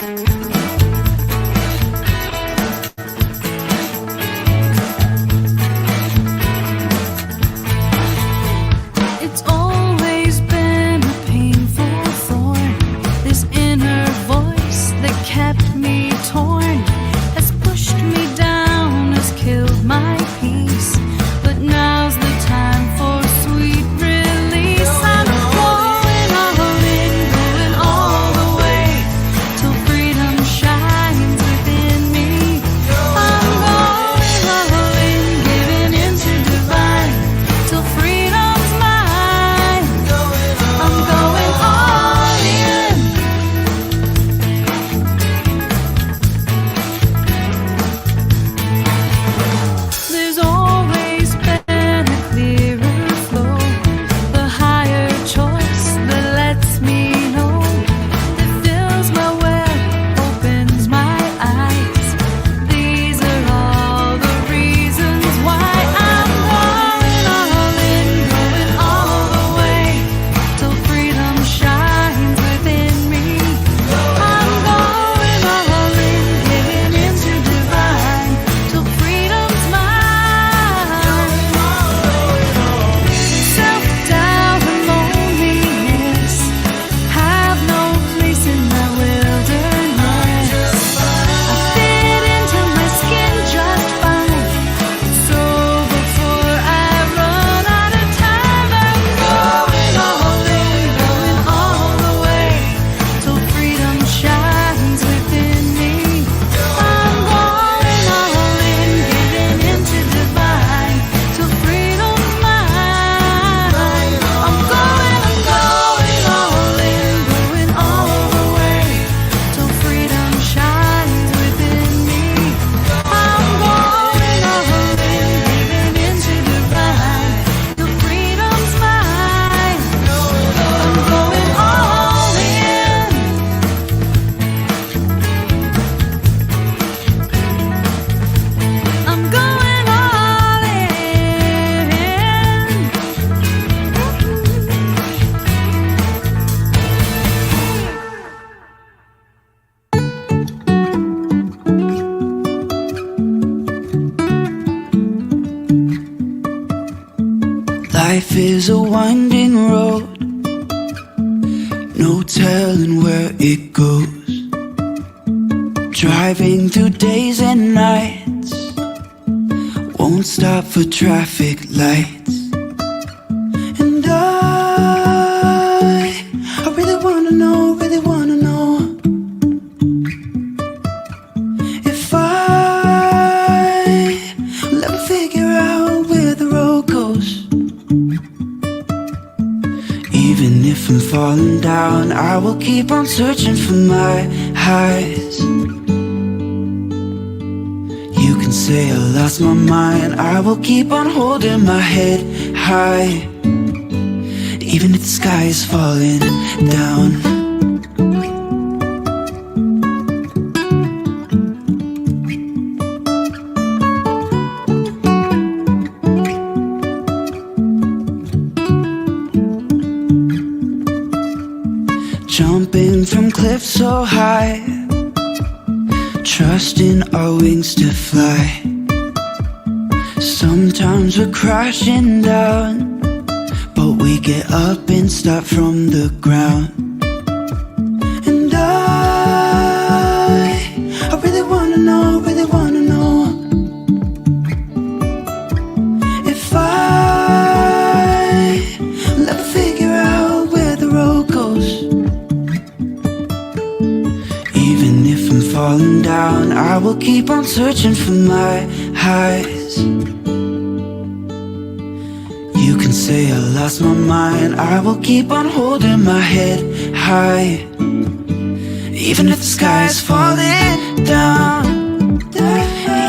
It's always been a painful thorn, this inner voice that kept me torn, has pushed me down, has killed my peace. But now's the time for sweet release. I'm going all in, going all the way, till freedom shines within me. I'm going all in, giving into divine, till freedom's mine. I'm going all in. There's always been a clearer flow, the higher choice that lets me know, that fills my well, opens my eyes. These are all the reasons why I'm going all in, going all the way, till freedom shines within me. I'm going all in, giving into divine, till freedom's mine. Self-doubt and loneliness have no place in my wilderness. I fit into my skin just fine. So before I run out of time, I'm going all in, going all the way, till freedom shines within me. I'm going all in, giving into divine, till freedom's mine. I'm going all in, going all the way, till freedom shines within me. I'm going all in, giving into divine, till freedom's mine. I'm going all in. I'm going all Life is a winding road, no telling where it goes. Driving through days and nights, won't stop for traffic lights. And I really wanna know, if I'll ever figure out where the road goes. Even if I'm falling down, I will keep on searching for my highs. You can say I lost my mind, I will keep on holding my head high. Even if the sky is falling down. Jumping from cliffs so high, trusting our wings to fly. Sometimes we're crashing down, but we get up and start from the ground. And I really wanna know, if I'll ever figure out where the road goes. Even if I'm falling down, I will keep on searching for my highs. You can say I lost my mind, I will keep on holding my head high. Even if the sky is falling down,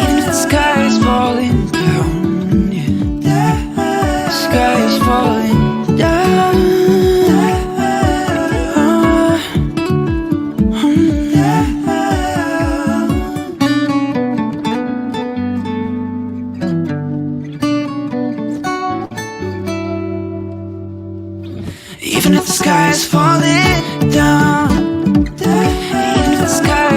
even if the sky is falling down, yeah. The sky is falling down. Even if the sky is falling down, even if the sky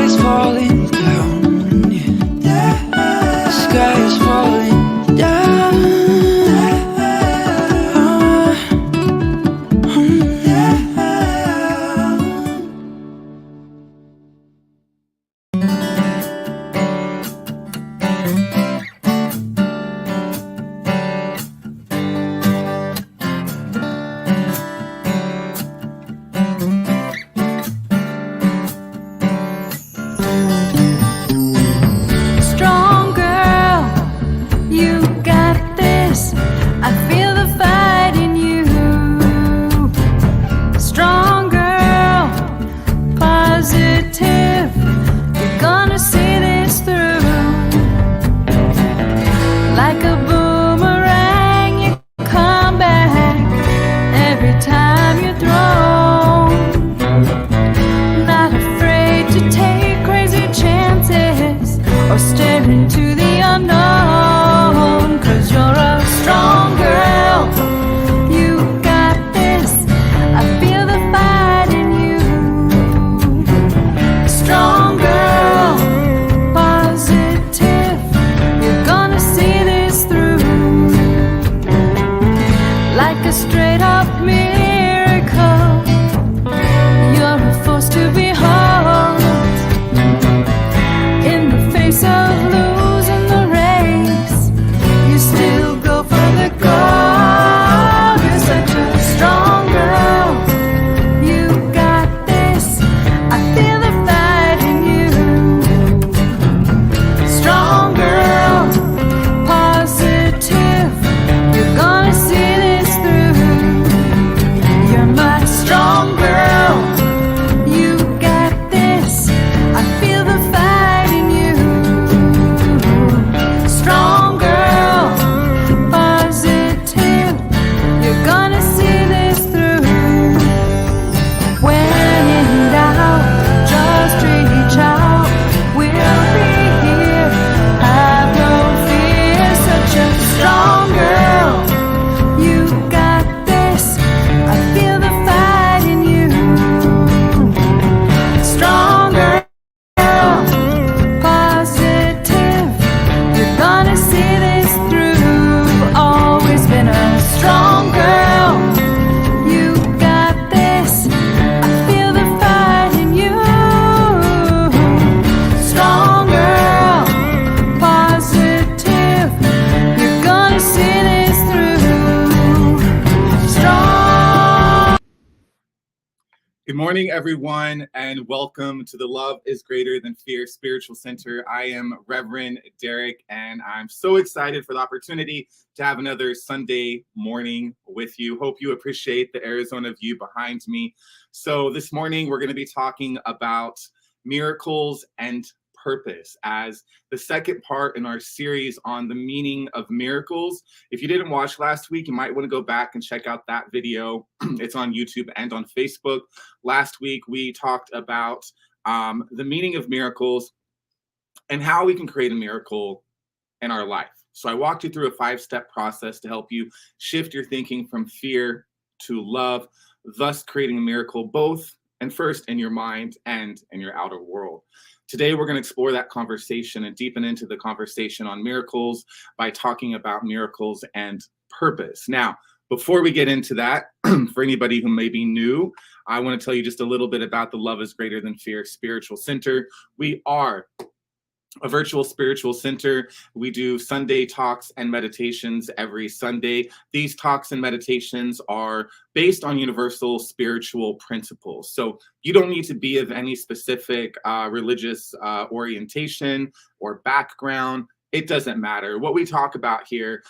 Good morning, everyone, and welcome to the Love is Greater Than Fear Spiritual Center. I am Reverend Derek, and I'm so excited for the opportunity to have another Sunday morning with you. Hope you appreciate the Arizona view behind me. So this morning, we're going to be talking about miracles and purpose as the second part in our series on the meaning of miracles. If you didn't watch last week, you might want to go back and check out that video. It's on YouTube and on Facebook. Last week, we talked about the meaning of miracles and how we can create a miracle in our life. So I walked you through a 5-step process to help you shift your thinking from fear to love, thus creating a miracle both and first in your mind and in your outer world. Today, we're going to explore that conversation and deepen into the conversation on miracles by talking about miracles and purpose. Now, before we get into that, for anybody who may be new, I want to tell you just a little bit about the Love is Greater Than Fear Spiritual Center. We are a virtual spiritual center. We do Sunday talks and meditations every Sunday. These talks and meditations are based on universal spiritual principles. So you don't need to be of any specific religious orientation or background. It doesn't matter. What we talk about here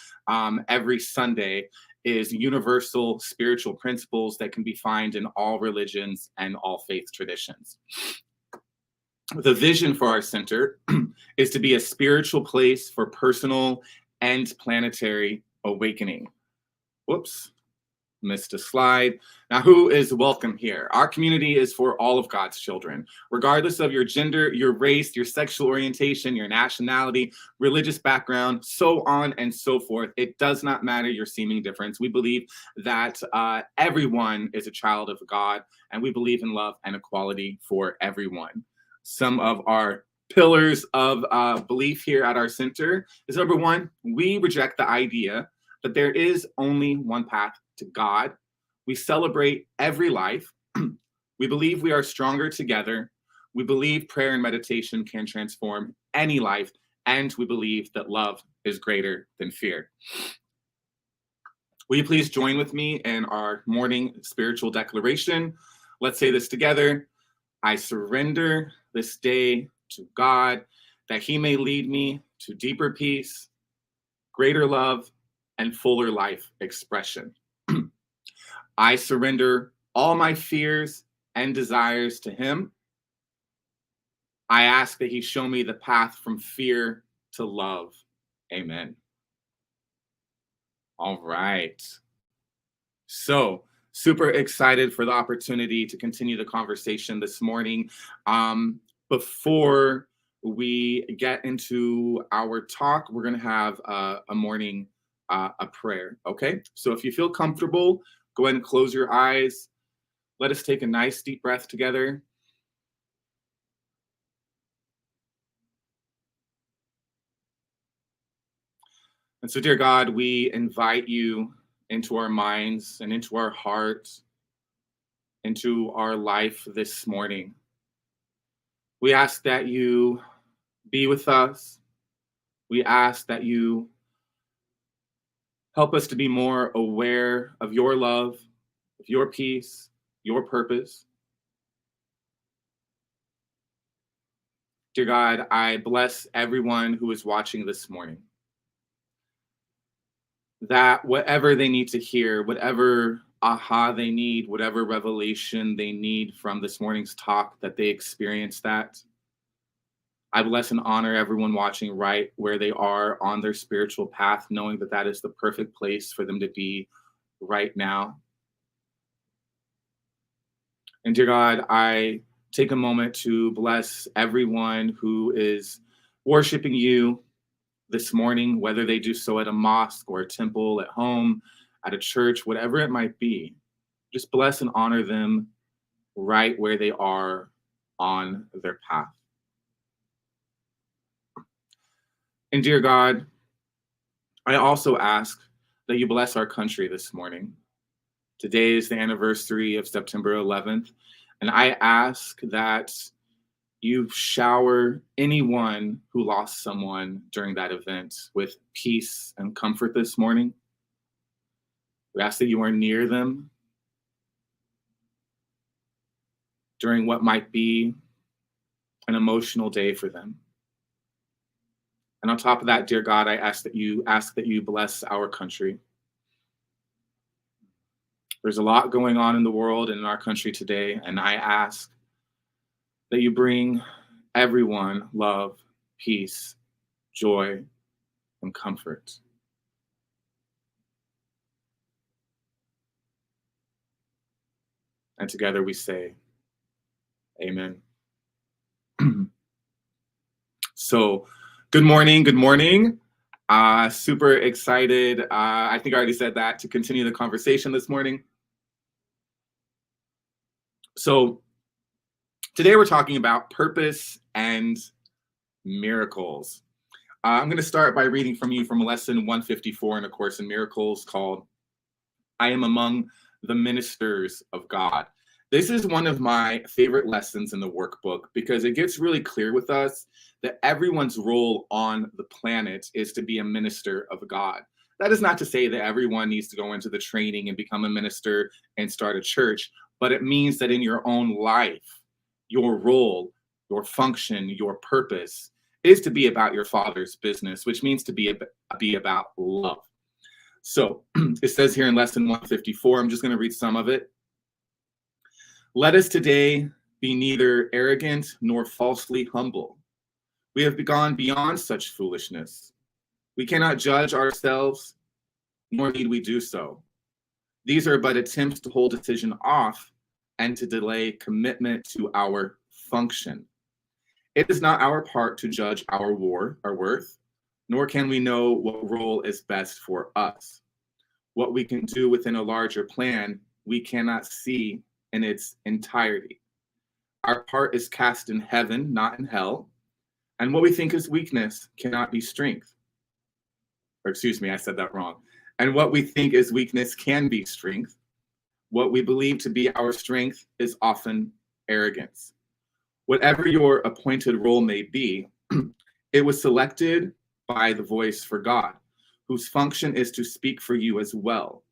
every Sunday is universal spiritual principles that can be found in all religions and all faith traditions. The vision for our center is to be a spiritual place for personal and planetary awakening. Whoops, missed a slide. Now, who is welcome here? Our community is for all of God's children, regardless of your gender, your race, your sexual orientation, your nationality, religious background, so on and so forth. It does not matter your seeming difference. We believe that everyone is a child of God, and we believe in love and equality for everyone. Some of our pillars of belief here at our center is number one, we reject the idea that there is only one path to God. We celebrate every life. We believe we are stronger together. We believe prayer and meditation can transform any life. And we believe that love is greater than fear. Will you please join with me in our morning spiritual declaration? Let's say this together. I surrender this day to God, that he may lead me to deeper peace, greater love, and fuller life expression. I surrender all my fears and desires to him. I ask that he show me the path from fear to love. Amen. All right. So, super excited for the opportunity to continue the conversation this morning. Before we get into our talk, we're going to have a morning a prayer, okay? So if you feel comfortable, go ahead and close your eyes. Let us take a nice deep breath together. And so, dear God, we invite you into our minds and into our hearts, into our life this morning. We ask that you be with us. We ask that you help us to be more aware of your love, of your peace, your purpose. Dear God, I bless everyone who is watching this morning, that whatever they need to hear, whatever aha they need, whatever revelation they need from this morning's talk, that they experience that. I bless and honor everyone watching right where they are on their spiritual path, knowing that that is the perfect place for them to be right now. And dear God, I take a moment to bless everyone who is worshiping you this morning, whether they do so at a mosque or a temple, at home, at a church, whatever it might be. Just bless and honor them right where they are on their path. And dear God, I also ask that you bless our country this morning. Today is the anniversary of September 11th, and I ask that you shower anyone who lost someone during that event with peace and comfort this morning. We ask that you are near them. during what might be an emotional day for them. And on top of that, dear God, I ask that you bless our country. There's a lot going on in the world and in our country today, and I ask that you bring everyone love, peace, joy, and comfort. And together we say, Amen. So, good morning. Good morning. Super excited. I think I already said that, to continue the conversation this morning. So, today we're talking about purpose and miracles. I'm going to start by reading from lesson 154 in A Course in Miracles, called I Am Among the Ministers of God. This is one of my favorite lessons in the workbook because it gets really clear with us that everyone's role on the planet is to be a minister of God. That is not to say that everyone needs to go into the training and become a minister and start a church, but it means that in your own life, your role, your function, your purpose is to be about your Father's business, which means to be about love. So it says here in lesson 154, I'm just going to read some of it. Let us today be neither arrogant nor falsely humble. We have gone beyond such foolishness. We cannot judge ourselves, nor need we do so. These are but attempts to hold decision off and to delay commitment to our function. It is not our part to judge our worth, nor can we know what role is best for us. What we can do within a larger plan, we cannot see in its entirety. Our part is cast in heaven, not in hell, and what we think is weakness cannot be strength. Or excuse me, I said that wrong. And what we think is weakness can be strength. What we believe to be our strength is often arrogance. Whatever your appointed role may be, it was selected by the voice for God, whose function is to speak for you as well,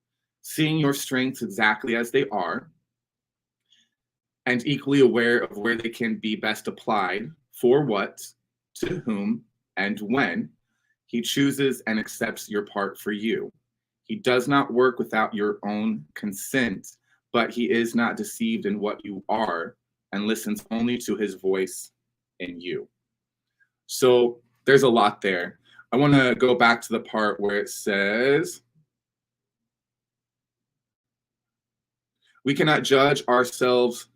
seeing your strengths exactly as they are, and equally aware of where they can be best applied, for what, to whom, and when. He chooses and accepts your part for you. He does not work without your own consent, but he is not deceived in what you are and listens only to his voice in you. So there's a lot there. I want to go back to the part where it says, we cannot judge ourselves,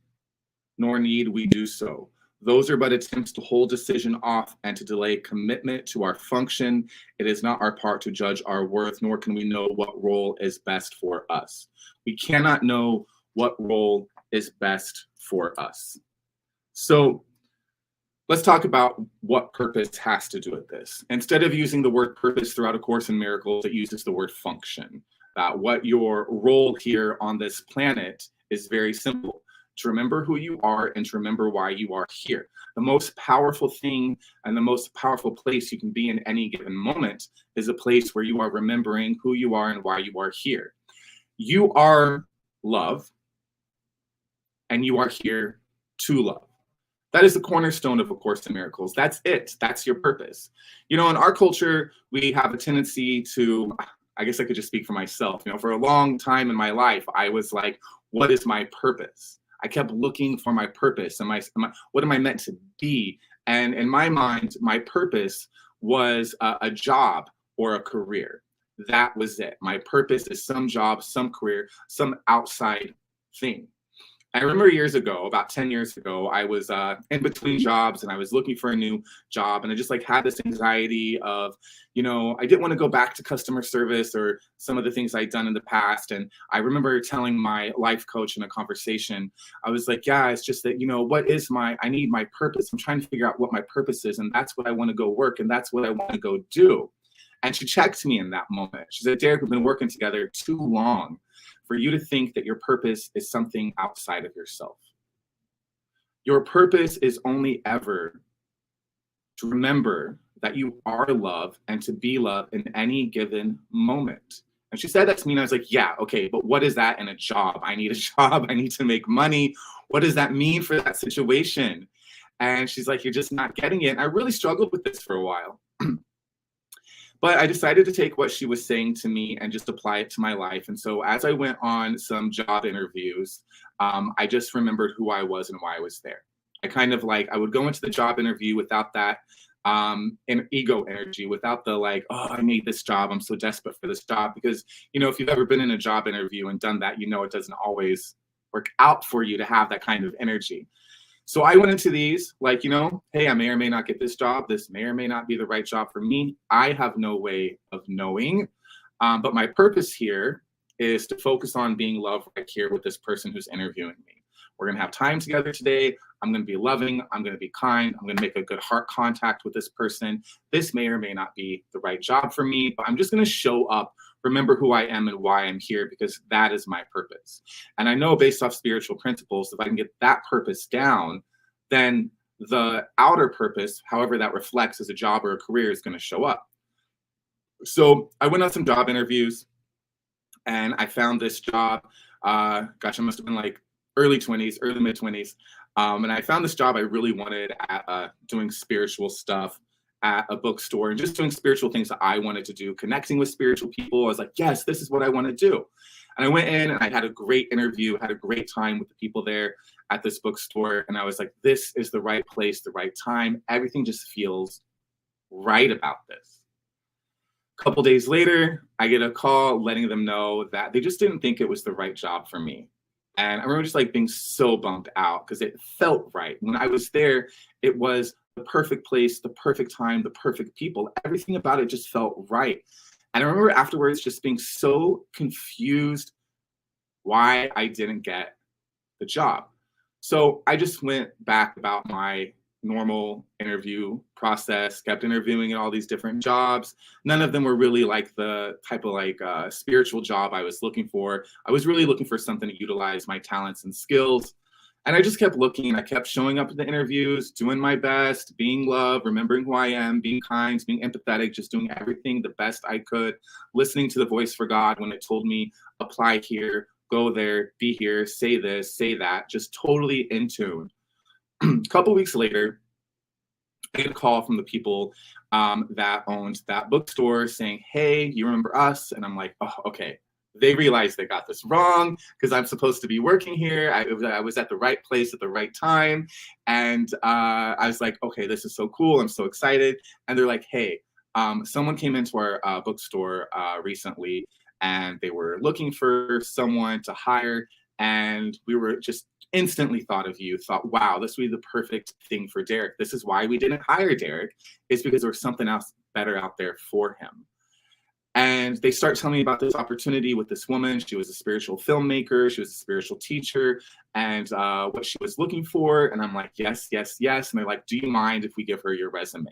nor need we do so. Those are but attempts to hold decision off and to delay commitment to our function. It is not our part to judge our worth, nor can we know what role is best for us. We cannot know what role is best for us. So let's talk about what purpose has to do with this. Instead of using the word purpose throughout A Course in Miracles, it uses the word function. What your role here on this planet is very simple: to remember who you are and to remember why you are here. The most powerful thing and the most powerful place you can be in any given moment is a place where you are remembering who you are and why you are here. You are love, and you are here to love. That is the cornerstone of A Course in Miracles. That's it. That's your purpose. You know, in our culture, we have a tendency to, I guess I could just speak for myself. You know, for a long time in my life, I was like, what is my purpose? I kept looking for my purpose and what am I meant to be? And in my mind, my purpose was a job or a career. That was it. My purpose is some job, some career, some outside thing. I remember years ago, about 10 years ago, I was in between jobs and I was looking for a new job. And I just had this anxiety of, you know, I didn't want to go back to customer service or some of the things I'd done in the past. And I remember telling my life coach in a conversation, I was like, yeah, it's just that, you know, I need my purpose. I'm trying to figure out what my purpose is. And that's what I want to go work. And that's what I want to go do. And she checked me in that moment. She said, Derek, we've been working together too long for you to think that your purpose is something outside of yourself. Your purpose is only ever to remember that you are love and to be love in any given moment. And she said that to me, and I was like, yeah, okay, but what is that in a job? I need a job. I need to make money. What does that mean for that situation? And she's like, you're just not getting it. And I really struggled with this for a while. But I decided to take what she was saying to me and just apply it to my life. And so as I went on some job interviews, I just remembered who I was and why I was there. I kind of like, I would go into the job interview without that an ego energy, without the like, oh, I need this job. I'm so desperate for this job. Because, you know, if you've ever been in a job interview and done that, you know, it doesn't always work out for you to have that kind of energy. So I went into these like, you know, hey, I may or may not get this job. This may or may not be the right job for me. I have no way of knowing. But my purpose here is to focus on being loved right here with this person who's interviewing me. We're going to have time together today. I'm going to be loving. I'm going to be kind. I'm going to make a good heart contact with this person. This may or may not be the right job for me, but I'm just going to show up, remember who I am and why I'm here, because that is my purpose. And I know based off spiritual principles, if I can get that purpose down, then the outer purpose, however that reflects as a job or a career, is going to show up. So I went on some job interviews and I found this job. Gosh, I must have been like early 20s, early mid 20s. And I found this job I really wanted at doing spiritual stuff at a bookstore and just doing spiritual things that I wanted to do, connecting with spiritual people. I was like, yes, this is what I want to do. And I went in and I had a great interview, had a great time with the people there at this bookstore. And I was like, this is the right place, the right time. Everything just feels right about this. A couple days later, I get a call letting them know that they just didn't think it was the right job for me. And I remember just like being so bummed out because it felt right. When I was there, it was the perfect place, the perfect time, the perfect people. Everything about it just felt right. And I remember afterwards just being so confused why I didn't get the job. So I just went back about my normal interview process, kept interviewing at all these different jobs. None of them were really like the type of like spiritual job I was looking for. I was really looking for something to utilize my talents and skills. And I just kept looking. I kept showing up at the interviews, doing my best, being loved, remembering who I am, being kind, being empathetic, just doing everything the best I could, listening to the voice for God when it told me, apply here, go there, be here, say this, say that, just totally in tune. A couple weeks later, I get a call from the people that owned that bookstore saying, hey, you remember us? And I'm like, oh, okay. They realized they got this wrong because I'm supposed to be working here. I was at the right place at the right time. And I was like, okay, this is so cool. I'm so excited. And they're like, hey, someone came into our bookstore recently and they were looking for someone to hire. And we were just instantly thought of you, thought, wow, this would be the perfect thing for Derek. This is why we didn't hire Derek, is because there was something else better out there for him. And they start telling me about this opportunity with this woman. She was a spiritual filmmaker. She was a spiritual teacher and what she was looking for. And I'm like, yes, yes, yes. And they're like, do you mind if we give her your resume?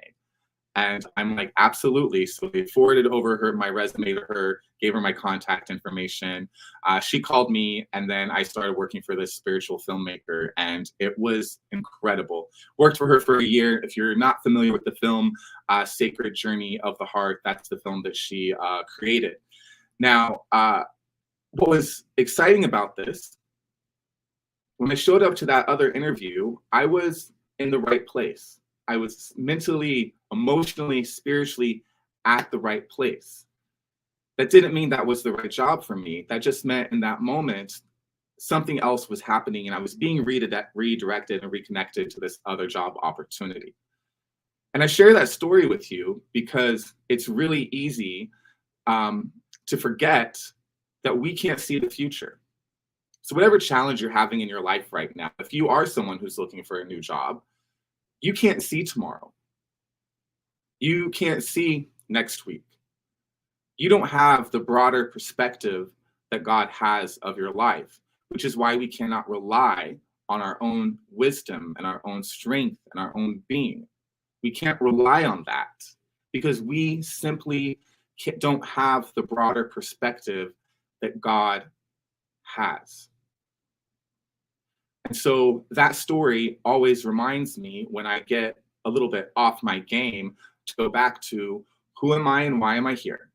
And I'm like, absolutely. So they forwarded over my resume to her, gave her my contact information. She called me, and then I started working for this spiritual filmmaker, and it was incredible. Worked for her for a year. If you're not familiar with the film Sacred Journey of the Heart, that's the film that she created. Now, what was exciting about this, when I showed up to that other interview, I was in the right place. I was mentally, emotionally, spiritually at the right place. That didn't mean that was the right job for me. That just meant in that moment, something else was happening and I was being redirected and reconnected to this other job opportunity. And I share that story with you because it's really easy to forget that we can't see the future. So whatever challenge you're having in your life right now, if you are someone who's looking for a new job, you can't see tomorrow. You can't see next week. You don't have the broader perspective that God has of your life, which is why we cannot rely on our own wisdom and our own strength and our own being. We can't rely on that because we simply don't have the broader perspective that God has. And so that story always reminds me when I get a little bit off my game to go back to who am I and why am I here?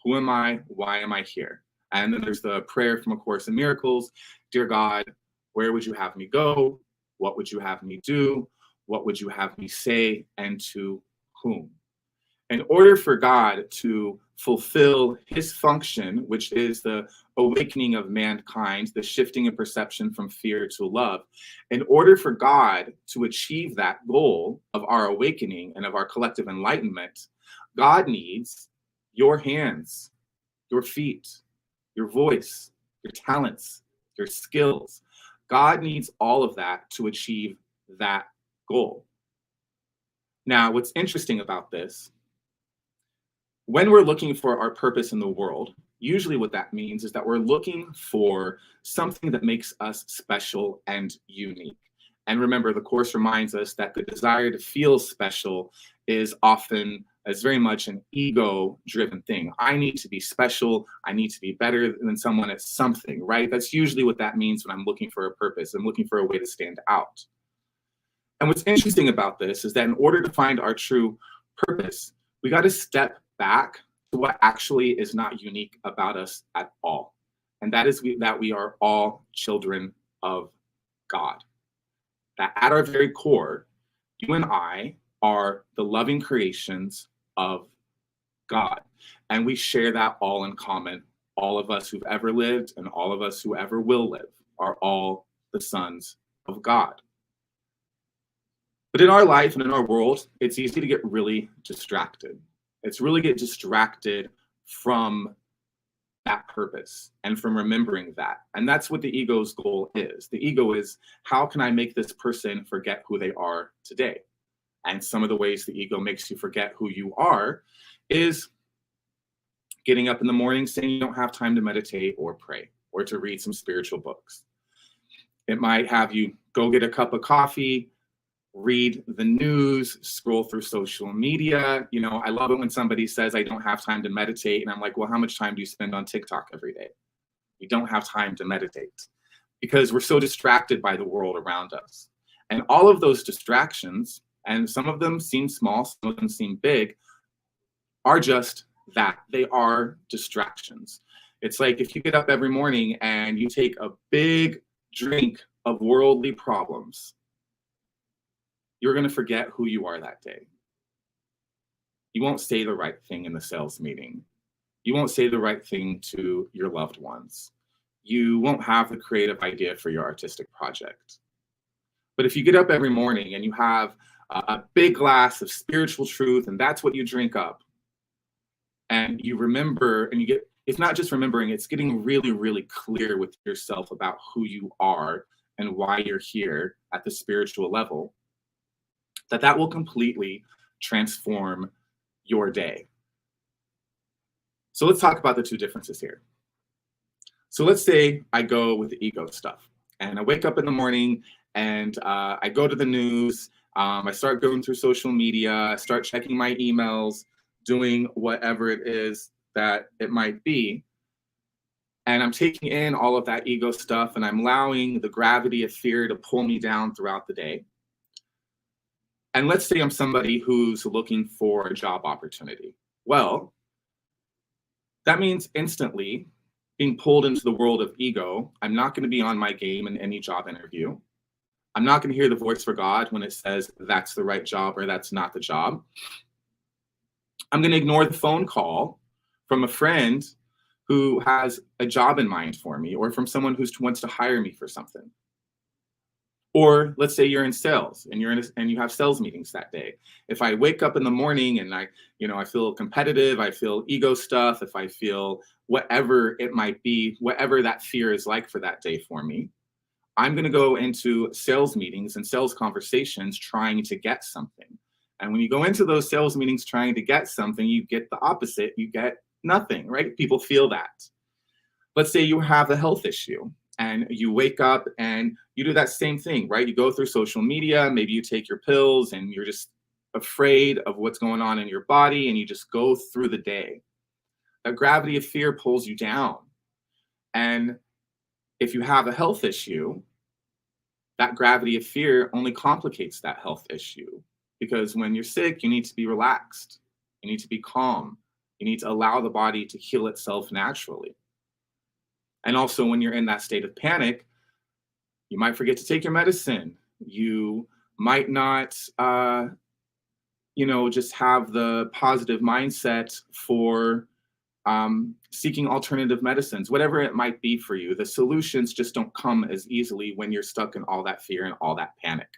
Who am I? Why am I here? And then there's the prayer from A Course in Miracles. Dear God, where would you have me go? What would you have me do? What would you have me say? And to whom? In order for God to fulfill his function, which is the awakening of mankind, the shifting of perception from fear to love, in order for God to achieve that goal of our awakening and of our collective enlightenment, God needs your hands, your feet, your voice, your talents, your skills. God needs all of that to achieve that goal. Now, what's interesting about this, when we're looking for our purpose in the world, usually what that means is that we're looking for something that makes us special and unique. And remember, the Course reminds us that the desire to feel special is very much an ego-driven thing. I need to be special. I need to be better than someone at something, right? That's usually what that means when I'm looking for a purpose. I'm looking for a way to stand out. And what's interesting about this is that in order to find our true purpose, we got to step back to what actually is not unique about us at all. And that is that we are all children of God. That at our very core, you and I are the loving creations of God. And we share that all in common. All of us who've ever lived and all of us who ever will live are all the sons of God. But in our life and in our world, it's easy to get really distracted. It's really get distracted from that purpose and from remembering that. And that's what the ego's goal is. The ego is, how can I make this person forget who they are today? And some of the ways the ego makes you forget who you are is getting up in the morning saying you don't have time to meditate or pray or to read some spiritual books. It might have you go get a cup of coffee, read the news, scroll through social media. You know, I love it when somebody says, I don't have time to meditate. And I'm like, well, how much time do you spend on TikTok every day? You don't have time to meditate because we're so distracted by the world around us. And all of those distractions, and some of them seem small, some of them seem big, are just that. They are distractions. It's like if you get up every morning and you take a big drink of worldly problems, you're going to forget who you are that day. You won't say the right thing in the sales meeting. You won't say the right thing to your loved ones. You won't have the creative idea for your artistic project. But if you get up every morning and you have a big glass of spiritual truth, and that's what you drink up, and you remember, and you get, it's not just remembering, it's getting really, really clear with yourself about who you are and why you're here at the spiritual level, that will completely transform your day. So let's talk about the two differences here. So let's say I go with the ego stuff and I wake up in the morning and I go to the news. I start going through social media, I start checking my emails, doing whatever it is that it might be. And I'm taking in all of that ego stuff and I'm allowing the gravity of fear to pull me down throughout the day. And let's say I'm somebody who's looking for a job opportunity. Well, that means instantly being pulled into the world of ego. I'm not going to be on my game in any job interview. I'm not going to hear the voice for God when it says that's the right job or that's not the job. I'm going to ignore the phone call from a friend who has a job in mind for me or from someone who wants to hire me for something. Or let's say you're in sales and you have sales meetings that day. If I wake up in the morning and I feel competitive, I feel ego stuff, if I feel whatever it might be, whatever that fear is like for that day for me, I'm going to go into sales meetings and sales conversations trying to get something. And when you go into those sales meetings trying to get something, you get the opposite. You get nothing, right? People feel that. Let's say you have a health issue and you wake up and you do that same thing, right? You go through social media, maybe you take your pills and you're just afraid of what's going on in your body and you just go through the day. That gravity of fear pulls you down. And if you have a health issue, that gravity of fear only complicates that health issue because when you're sick, you need to be relaxed. You need to be calm. You need to allow the body to heal itself naturally. And also, when you're in that state of panic, you might forget to take your medicine. You might not, just have the positive mindset for seeking alternative medicines, whatever it might be for you. The solutions just don't come as easily when you're stuck in all that fear and all that panic.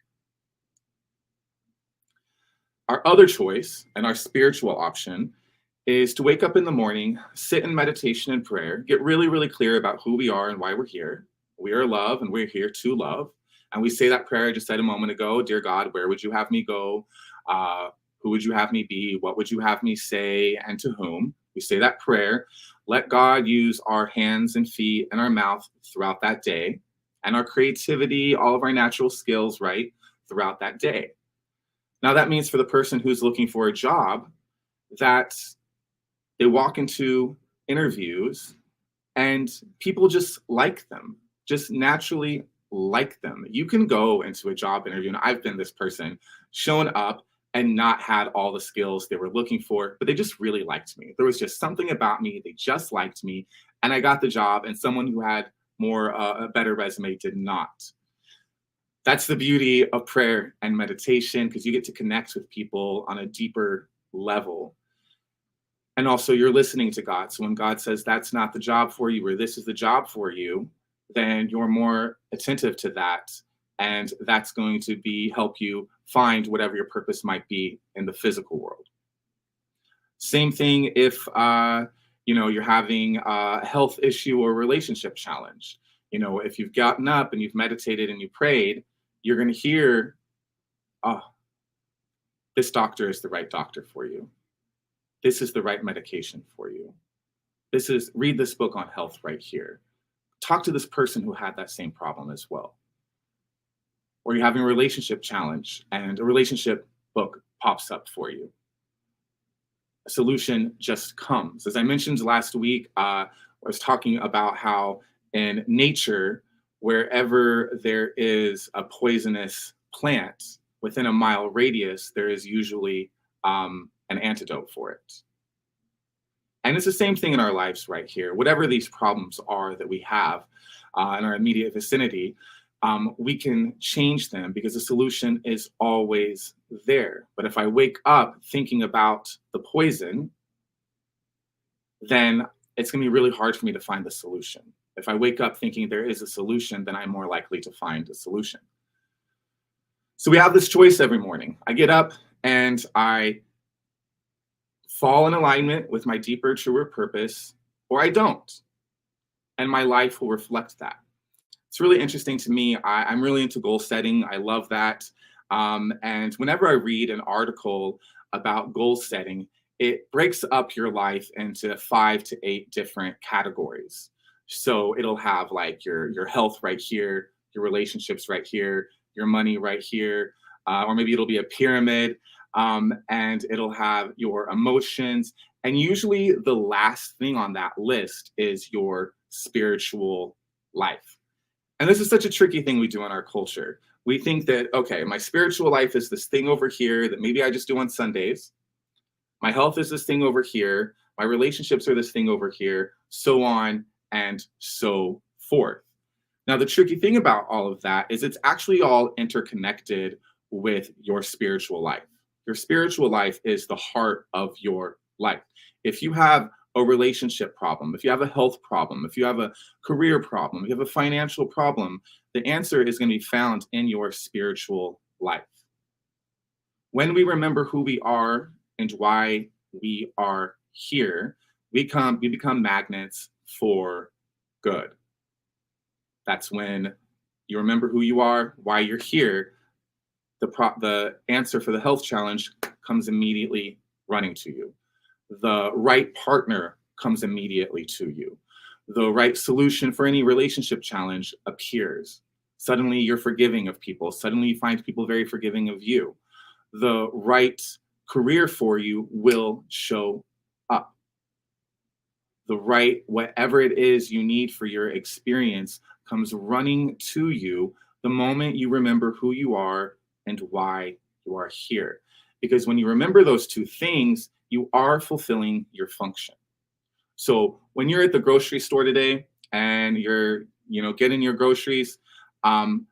Our other choice and our spiritual option is to wake up in the morning, sit in meditation and prayer, get really, really clear about who we are and why we're here. We are love and we're here to love. And we say that prayer I just said a moment ago: Dear God, where would you have me go? Who would you have me be? What would you have me say, and to whom? We say that prayer. Let God use our hands and feet and our mouth throughout that day, and our creativity, all of our natural skills, right, throughout that day. Now, that means for the person who's looking for a job, that they walk into interviews and people just like them, just naturally like them. You can go into a job interview, and I've been this person, shown up and not had all the skills they were looking for, but they just really liked me. There was just something about me. They just liked me, and I got the job, and someone who had a better resume did not. That's the beauty of prayer and meditation, because you get to connect with people on a deeper level. And also, you're listening to God. So when God says that's not the job for you, or this is the job for you, then you're more attentive to that. And that's going to help you find whatever your purpose might be in the physical world. Same thing if you're having a health issue or relationship challenge. If you've gotten up and you've meditated and you prayed, you're going to hear, oh, this doctor is the right doctor for you. This is the right medication for you. Read this book on health right here. Talk to this person who had that same problem as well. Or you're having a relationship challenge and a relationship book pops up for you. A solution just comes. As I mentioned last week, I was talking about how in nature, wherever there is a poisonous plant within a mile radius, there is usually an antidote for it. And it's the same thing in our lives right here. Whatever these problems are that we have in our immediate vicinity, we can change them because the solution is always there. But if I wake up thinking about the poison, then it's going to be really hard for me to find the solution. If I wake up thinking there is a solution, then I'm more likely to find a solution. So we have this choice every morning. I get up and I fall in alignment with my deeper, truer purpose, or I don't. And my life will reflect that. It's really interesting to me. I'm really into goal setting. I love that. And whenever I read an article about goal setting, it breaks up your life into 5 to 8 different categories. So it'll have like your health right here, your relationships right here, your money right here, or maybe it'll be a pyramid, and it'll have your emotions. And usually the last thing on that list is your spiritual life. And this is such a tricky thing we do in our culture. We think that, okay, my spiritual life is this thing over here that maybe I just do on Sundays. My health is this thing over here. My relationships are this thing over here, so on and so forth. Now, the tricky thing about all of that is it's actually all interconnected with your spiritual life. Your spiritual life is the heart of your life. If you have a relationship problem, if you have a health problem, if you have a career problem, if you have a financial problem, the answer is going to be found in your spiritual life. When we remember who we are and why we are here, we become magnets for good. That's when you remember who you are, why you're here. The answer for the health challenge comes immediately running to you. The right partner comes immediately to you. The right solution for any relationship challenge appears. Suddenly you're forgiving of people. Suddenly you find people very forgiving of you. The right career for you will show up. The right, whatever it is you need for your experience comes running to you the moment you remember who you are and why you are here. Because when you remember those two things, you are fulfilling your function. So when you're at the grocery store today and you're, getting your groceries, um,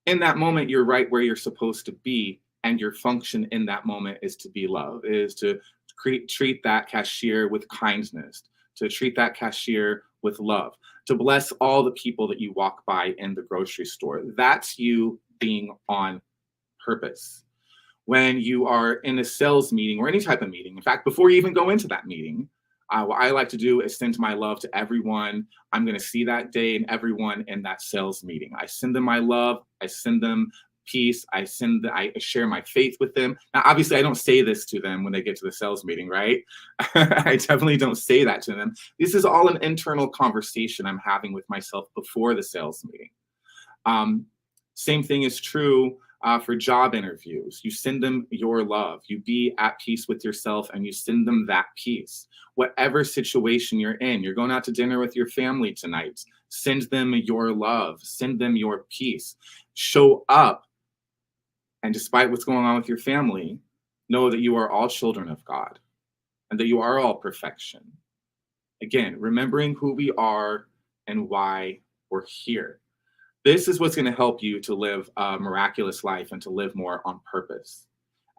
in that moment, you're right where you're supposed to be. And your function in that moment is to be love, is to treat that cashier with kindness, to treat that cashier with love, to bless all the people that you walk by in the grocery store. That's you being on purpose. When you are in a sales meeting or any type of meeting, in fact, before you even go into that meeting, what I like to do is send my love to everyone I'm going to see that day and everyone in that sales meeting. I send them my love. I send them peace. I share my faith with them. Now, obviously, I don't say this to them when they get to the sales meeting, right? I definitely don't say that to them. This is all an internal conversation I'm having with myself before the sales meeting. Same thing is true for job interviews. You send them your love. You be at peace with yourself and you send them that peace. Whatever situation you're in, you're going out to dinner with your family tonight, send them your love, send them your peace. Show up, and despite what's going on with your family, know that you are all children of God and that you are all perfection. Again, remembering who we are and why we're here. This is what's going to help you to live a miraculous life and to live more on purpose.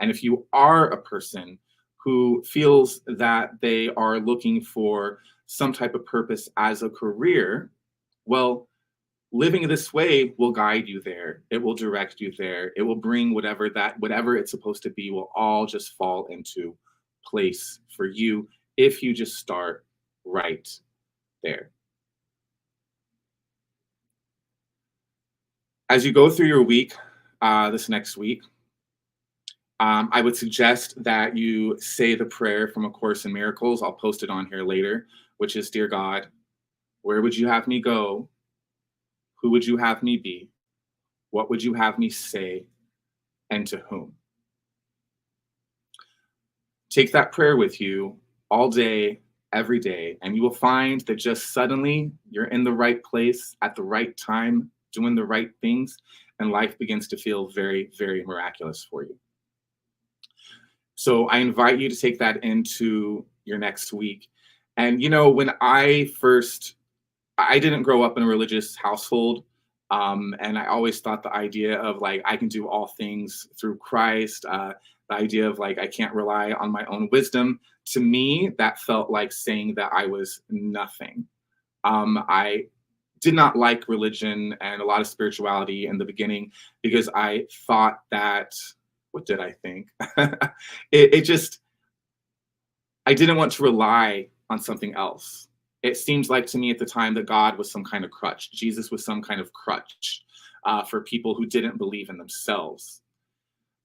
And if you are a person who feels that they are looking for some type of purpose as a career, well, living this way will guide you there. It will direct you there. It will bring whatever it's supposed to be will all just fall into place for you if you just start right there. As you go through your week, this next week, I would suggest that you say the prayer from A Course in Miracles. I'll post it on here later, which is, Dear God, where would you have me go? Who would you have me be? What would you have me say? And to whom? Take that prayer with you all day, every day, and you will find that just suddenly you're in the right place at the right time, doing the right things, and life begins to feel very, very miraculous for you. So I invite you to take that into your next week. And, when I didn't grow up in a religious household. And I always thought the idea of I can do all things through Christ, the idea of I can't rely on my own wisdom. To me, that felt like saying that I was nothing. I did not like religion and a lot of spirituality in the beginning because I thought that, what did I think? I didn't want to rely on something else. It seems like to me at the time that God was some kind of crutch. Jesus was some kind of crutch for people who didn't believe in themselves.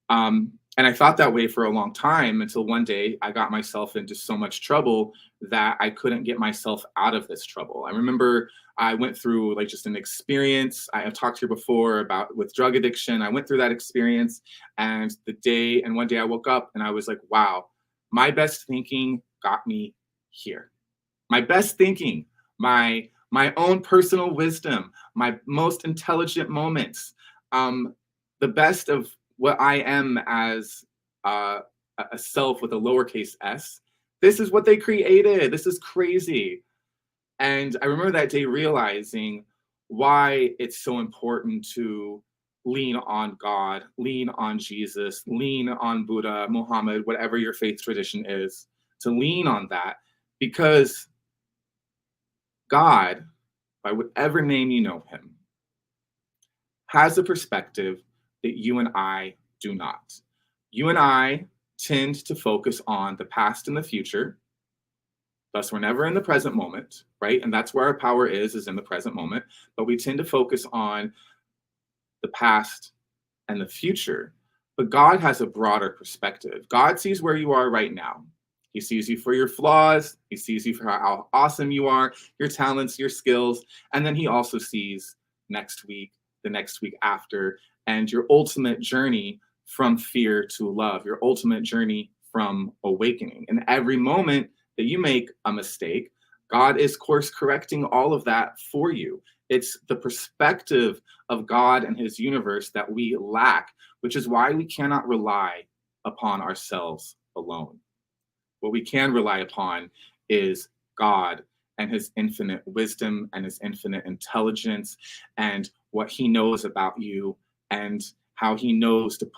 And I thought that way for a long time until one day I got myself into so much trouble that I couldn't get myself out of this trouble. I remember I went through just an experience. I have talked here before about with drug addiction. I went through that experience, and one day I woke up and I was like, wow, my best thinking got me here. My best thinking, my own personal wisdom, my most intelligent moments, the best of what I am as a self with a lowercase s. This is what they created. This is crazy. And I remember that day realizing why it's so important to lean on God, lean on Jesus, lean on Buddha, Muhammad, whatever your faith tradition is, to lean on that, because God, by whatever name you know him, has a perspective that you and I do not. You and I tend to focus on the past and the future. Thus, we're never in the present moment, right? And that's where our power is in the present moment. But we tend to focus on the past and the future. But God has a broader perspective. God sees where you are right now. He sees you for your flaws. He sees you for how awesome you are, your talents, your skills. And then he also sees next week, the next week after, and your ultimate journey from fear to love, your ultimate journey from awakening. And every moment that you make a mistake, God is course correcting all of that for you. It's the perspective of God and his universe that we lack, which is why we cannot rely upon ourselves alone. What we can rely upon is God and his infinite wisdom and his infinite intelligence and what he knows about you and how he knows to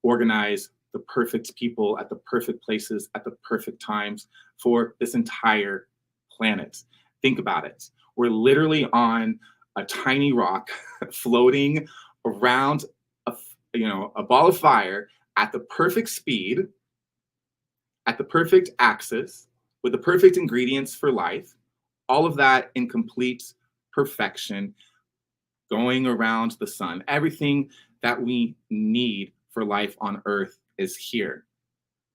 organize the perfect people at the perfect places at the perfect times for this entire planet. Think about it. We're literally on a tiny rock floating around a ball of fire at the perfect speed, at the perfect axis, with the perfect ingredients for life, all of that in complete perfection, going around the sun. Everything that we need for life on Earth is here.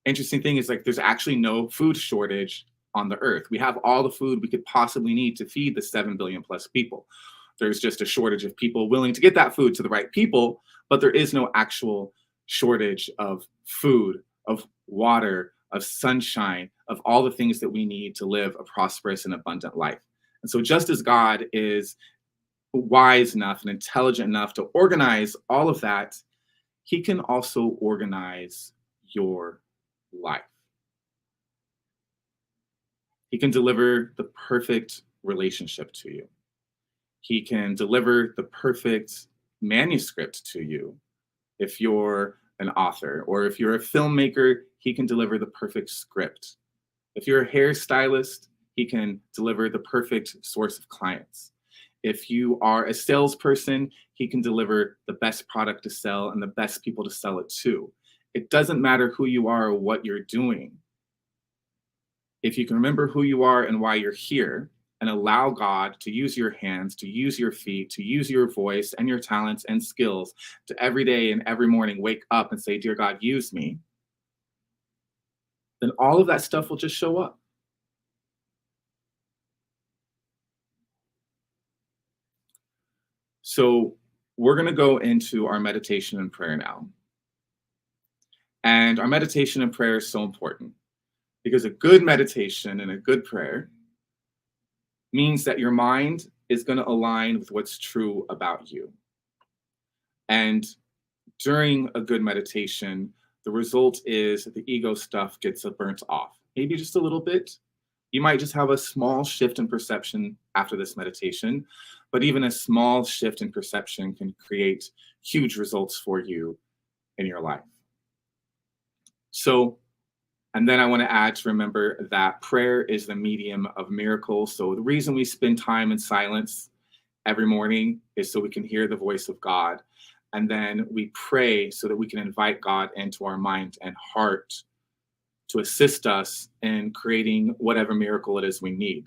Interesting thing is, like, there's actually no food shortage on the Earth. We have all the food we could possibly need to feed the 7 billion plus people. There's just a shortage of people willing to get that food to the right people, but there is no actual shortage of food, of water, of sunshine, of all the things that we need to live a prosperous and abundant life. And so just as God is wise enough and intelligent enough to organize all of that, he can also organize your life. He can deliver the perfect relationship to you. He can deliver the perfect manuscript to you. If you're an author, or if you're a filmmaker, he can deliver the perfect script. If you're a hairstylist, he can deliver the perfect source of clients. If you are a salesperson, he can deliver the best product to sell and the best people to sell it to. It doesn't matter who you are or what you're doing. If you can remember who you are and why you're here, and allow God to use your hands, to use your feet, to use your voice and your talents and skills to every day and every morning wake up and say, "Dear God, use me," then all of that stuff will just show up. So we're going to go into our meditation and prayer now. And our meditation and prayer is so important because a good meditation and a good prayer means that your mind is going to align with what's true about you. And during a good meditation, the result is that the ego stuff gets burnt off, maybe just a little bit. You might just have a small shift in perception after this meditation, but even a small shift in perception can create huge results for you in your life. So, and then I want to add to remember that prayer is the medium of miracles. So the reason we spend time in silence every morning is so we can hear the voice of God. And then we pray so that we can invite God into our mind and heart to assist us in creating whatever miracle it is we need.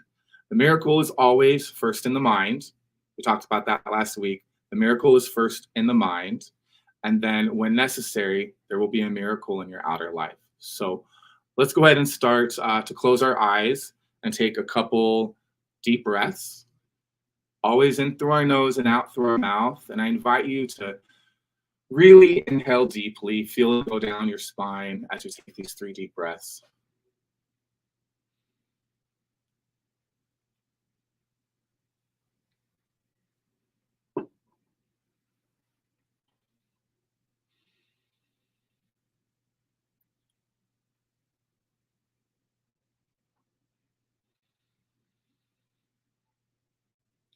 The miracle is always first in the mind. We talked about that last week. The miracle is first in the mind. And then when necessary, there will be a miracle in your outer life. So let's go ahead and start to close our eyes and take a couple deep breaths, always in through our nose and out through our mouth. And I invite you to really inhale deeply, feel it go down your spine as you take these 3 deep breaths.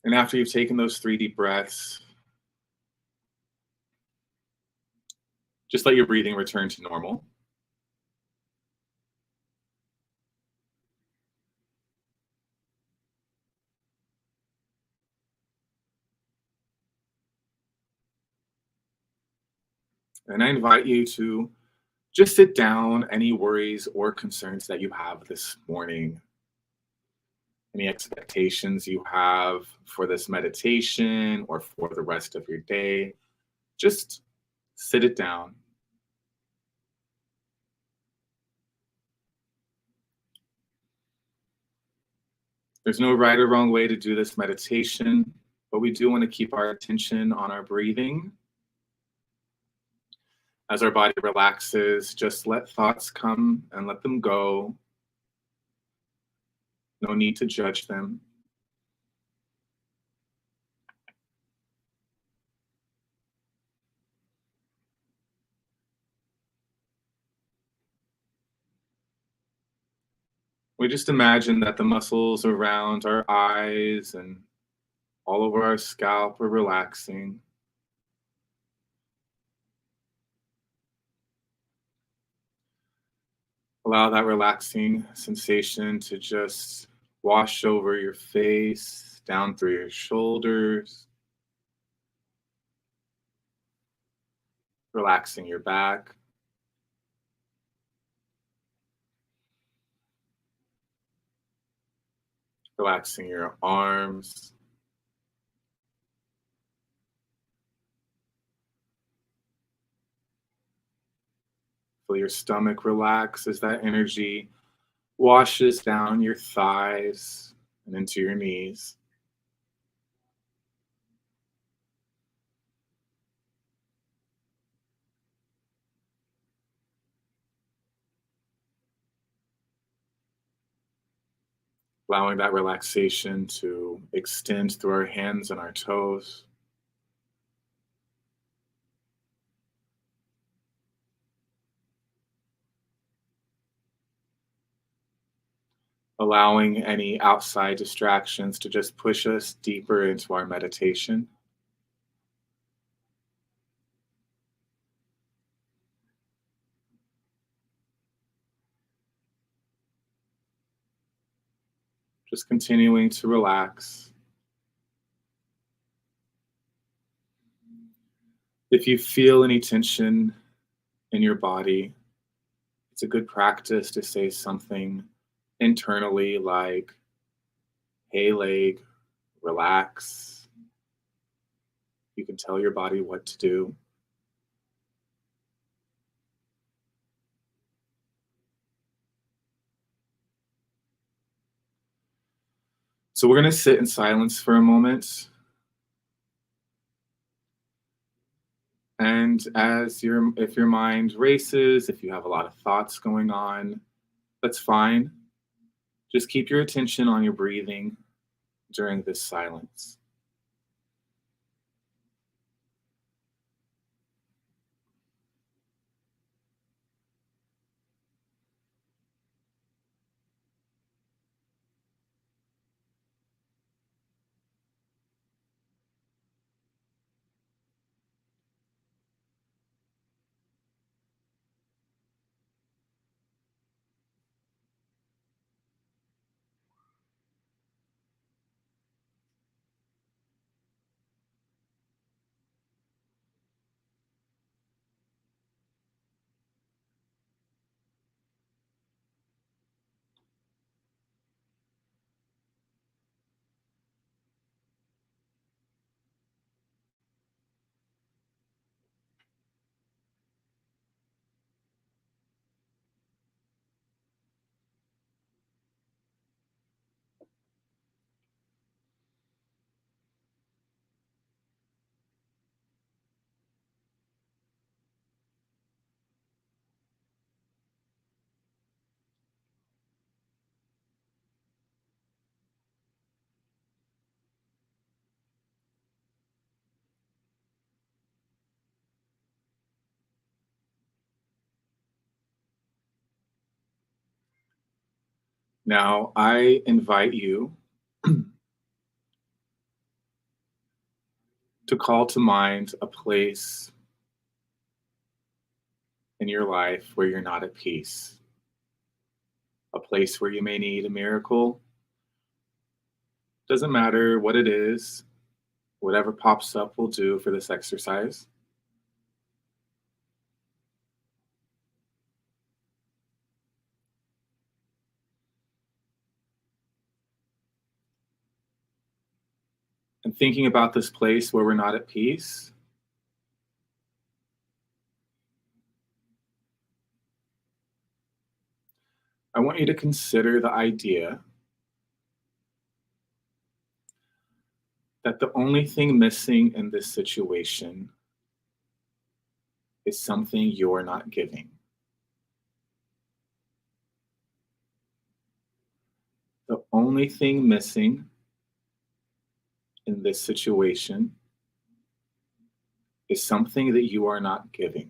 And after you've taken those 3 deep breaths, just let your breathing return to normal. And I invite you to just sit down any worries or concerns that you have this morning, any expectations you have for this meditation or for the rest of your day. Just sit it down. There's no right or wrong way to do this meditation, but we do want to keep our attention on our breathing. As our body relaxes, just let thoughts come and let them go. No need to judge them. We just imagine that the muscles around our eyes and all over our scalp are relaxing. Allow that relaxing sensation to just wash over your face, down through your shoulders, relaxing your back, relaxing your arms. Feel your stomach relax as that energy washes down your thighs and into your knees. Allowing that relaxation to extend through our hands and our toes. Allowing any outside distractions to just push us deeper into our meditation. Just continuing to relax. If you feel any tension in your body, it's a good practice to say something internally like, hey, leg, relax. You can tell your body what to do. So we're going to sit in silence for a moment. And if your mind races, if you have a lot of thoughts going on, that's fine. Just keep your attention on your breathing during this silence. Now, I invite you to call to mind a place in your life where you're not at peace, a place where you may need a miracle. Doesn't matter what it is, whatever pops up will do for this exercise. And thinking about this place where we're not at peace, I want you to consider the idea that the only thing missing in this situation is something you're not giving. The only thing missing in this situation is something that you are not giving.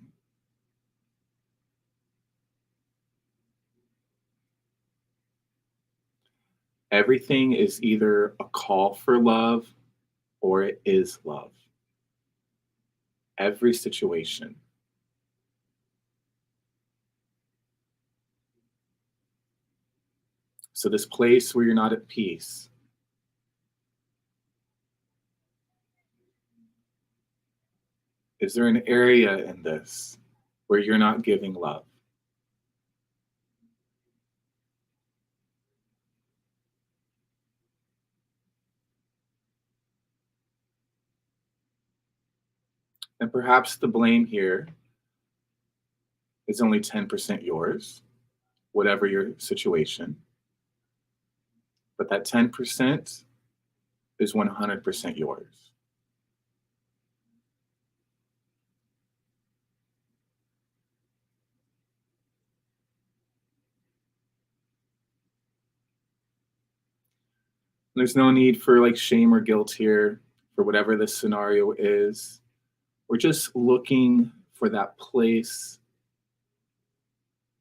Everything is either a call for love or it is love. Every situation. So, this place where you're not at peace, is there an area in this where you're not giving love? And perhaps the blame here is only 10% yours, whatever your situation. But that 10% is 100% yours. There's no need for like shame or guilt here for whatever this scenario is. We're just looking for that place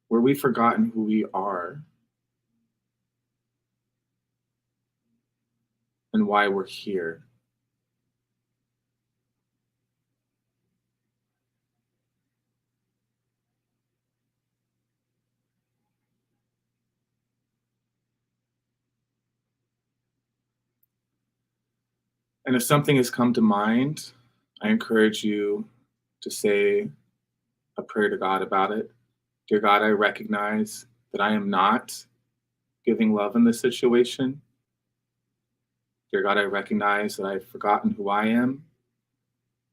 where we've forgotten who we are and why we're here. And if something has come to mind, I encourage you to say a prayer to God about it. Dear God, I recognize that I am not giving love in this situation. Dear God, I recognize that I've forgotten who I am.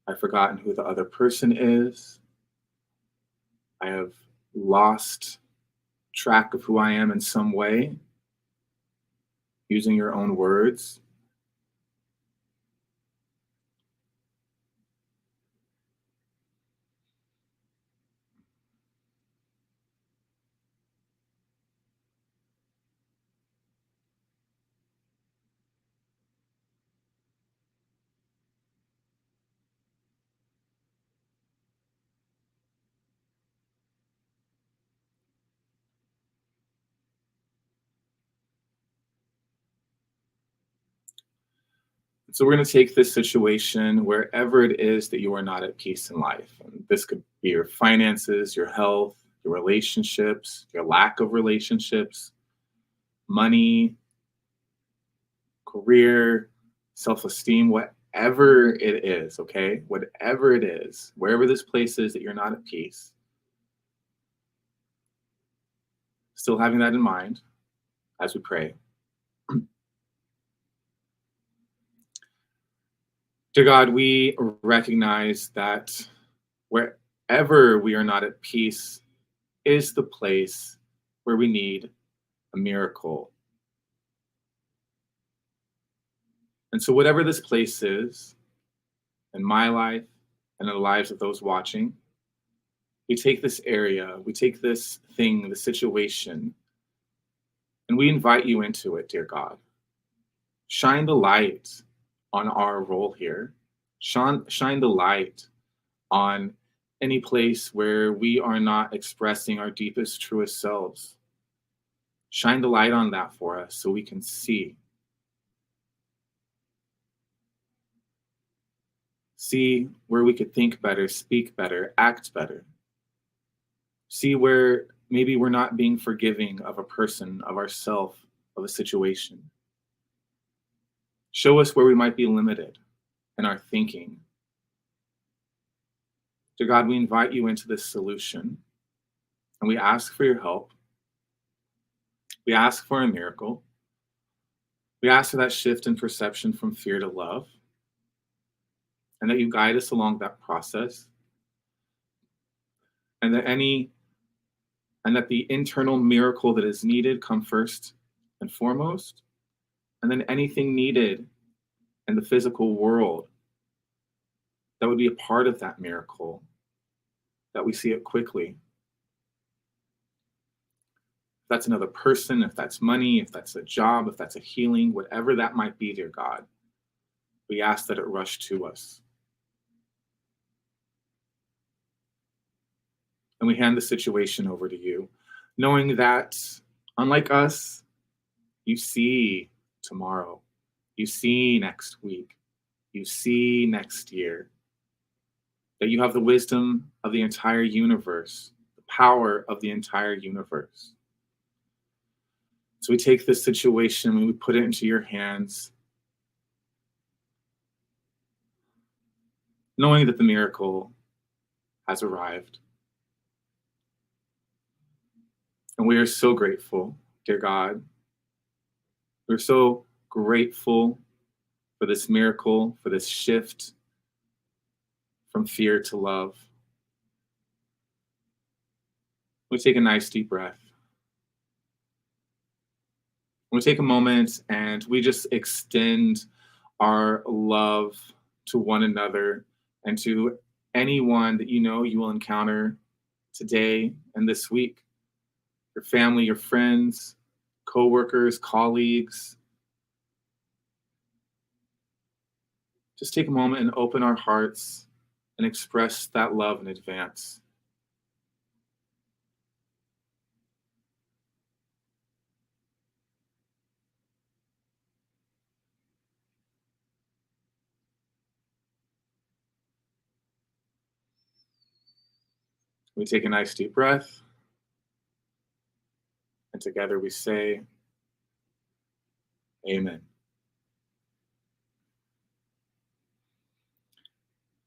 I've forgotten who the other person is. I have lost track of who I am in some way, using your own words. So we're going to take this situation wherever it is that you are not at peace in life. And this could be your finances, your health, your relationships, your lack of relationships, money, career, self-esteem, whatever it is, okay? Whatever it is, wherever this place is that you're not at peace, still having that in mind as we pray. Dear God, we recognize that wherever we are not at peace is the place where we need a miracle. And so, whatever this place is in my life and in the lives of those watching, we take this area, we take this thing, the situation, and we invite you into it, dear God. Shine the light on our role here. Shine the light on any place where we are not expressing our deepest, truest selves. Shine the light on that for us so we can see. See where we could think better, speak better, act better. See where maybe we're not being forgiving of a person, of ourself, of a situation. Show us where we might be limited in our thinking. Dear God, we invite you into this solution and we ask for your help. We ask for a miracle. We ask for that shift in perception from fear to love, and that you guide us along that process, and that the internal miracle that is needed come first and foremost, and then anything needed in the physical world that would be a part of that miracle, that we see it quickly. If that's another person, if that's money, if that's a job, if that's a healing, whatever that might be, dear God, we ask that it rush to us. And we hand the situation over to you, knowing that, unlike us, you see tomorrow, you see next week, you see next year, that you have the wisdom of the entire universe, the power of the entire universe. So we take this situation and we put it into your hands, knowing that the miracle has arrived. And we are so grateful, dear God. We're so grateful for this miracle, for this shift from fear to love. We take a nice deep breath. We take a moment and we just extend our love to one another and to anyone that you know you will encounter today and this week. Your family, your friends, coworkers, colleagues. Just take a moment and open our hearts and express that love in advance. We take a nice deep breath, and together we say, Amen.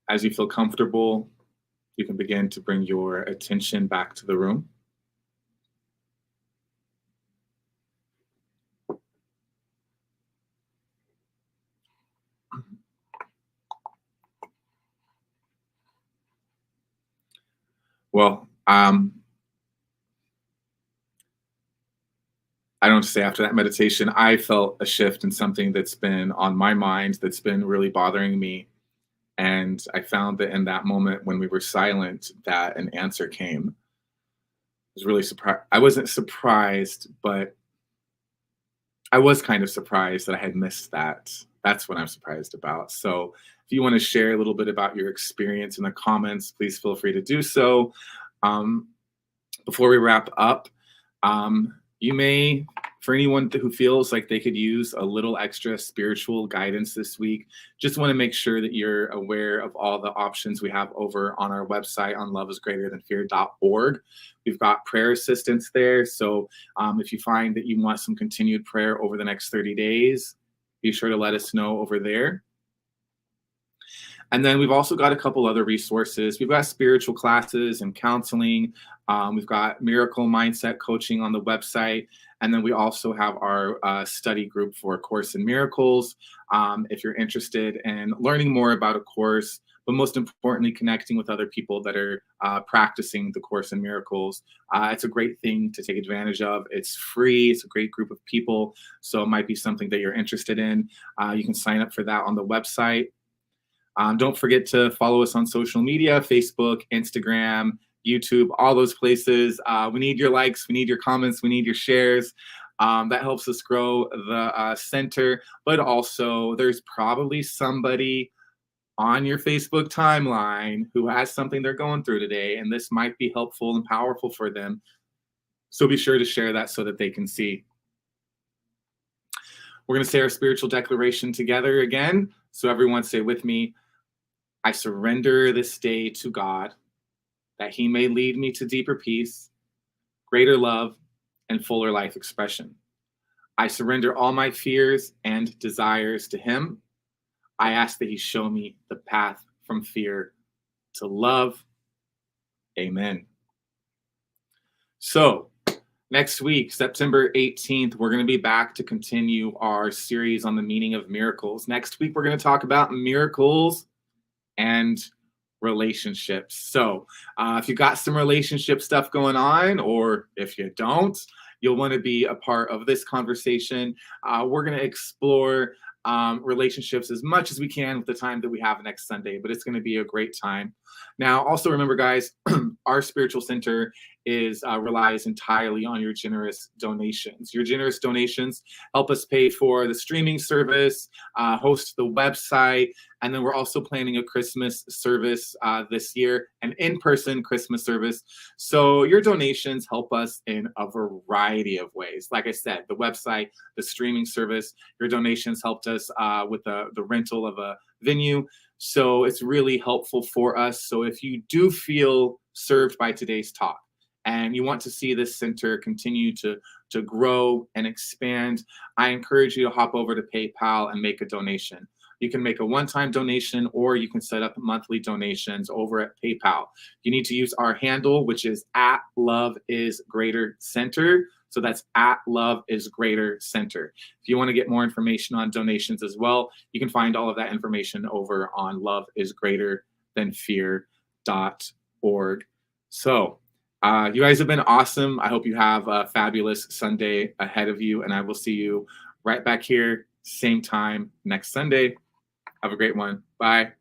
As you feel comfortable, you can begin to bring your attention back to the room. Well, I don't say after that meditation, I felt a shift in something that's been on my mind, that's been really bothering me. And I found that in that moment when we were silent, that an answer came. I was really surprised. I wasn't surprised, but I was kind of surprised that I had missed that. That's what I'm surprised about. So if you want to share a little bit about your experience in the comments, please feel free to do so. Before we wrap up, you may, for anyone who feels like they could use a little extra spiritual guidance this week, just want to make sure that you're aware of all the options we have over on our website on loveisgreaterthanfear.org. We've got prayer assistance there. So if you find that you want some continued prayer over the next 30 days, be sure to let us know over there. And then we've also got a couple other resources. We've got spiritual classes and counseling. We've got miracle mindset coaching on the website. And then we also have our study group for A Course in Miracles. If you're interested in learning more about A Course, but most importantly, connecting with other people that are practicing the Course in Miracles, it's a great thing to take advantage of. It's free. It's a great group of people. So it might be something that you're interested in. You can sign up for that on the website. Don't forget to follow us on social media, Facebook, Instagram, YouTube, all those places. We need your likes, we need your comments, we need your shares. That helps us grow the center. But also, there's probably somebody on your Facebook timeline who has something they're going through today, and this might be helpful and powerful for them. So be sure to share that so that they can see. We're going to say our spiritual declaration together again. So everyone say with me, I surrender this day to God, that he may lead me to deeper peace, greater love, and fuller life expression. I surrender all my fears and desires to him. I ask that he show me the path from fear to love. Amen. So next week, September 18th, we're going to be back to continue our series on the meaning of miracles. Next week, we're going to talk about miracles and relationships. So if you got some relationship stuff going on, or if you don't, you'll want to be a part of this conversation. We're going to explore relationships as much as we can with the time that we have next Sunday, but it's going to be a great time. Now, also remember, guys, our spiritual center relies entirely on your generous donations. Your generous donations help us pay for the streaming service, host the website, and then we're also planning a Christmas service this year, an in-person Christmas service. So your donations help us in a variety of ways. Like I said, the website, the streaming service, your donations helped us with the rental of a venue. So it's really helpful for us. So if you do feel served by today's talk and you want to see this center continue to grow and expand, I encourage you to hop over to PayPal and make a donation. You can make a one-time donation, or you can set up monthly donations over at PayPal. You need to use our handle, which is @LoveIsGreaterCenter. So that's @LoveIsGreaterCenter. If you want to get more information on donations as well, you can find all of that information over on loveisgreaterthanfear.org. So you guys have been awesome. I hope you have a fabulous Sunday ahead of you, and I will see you right back here, same time next Sunday. Have a great one. Bye.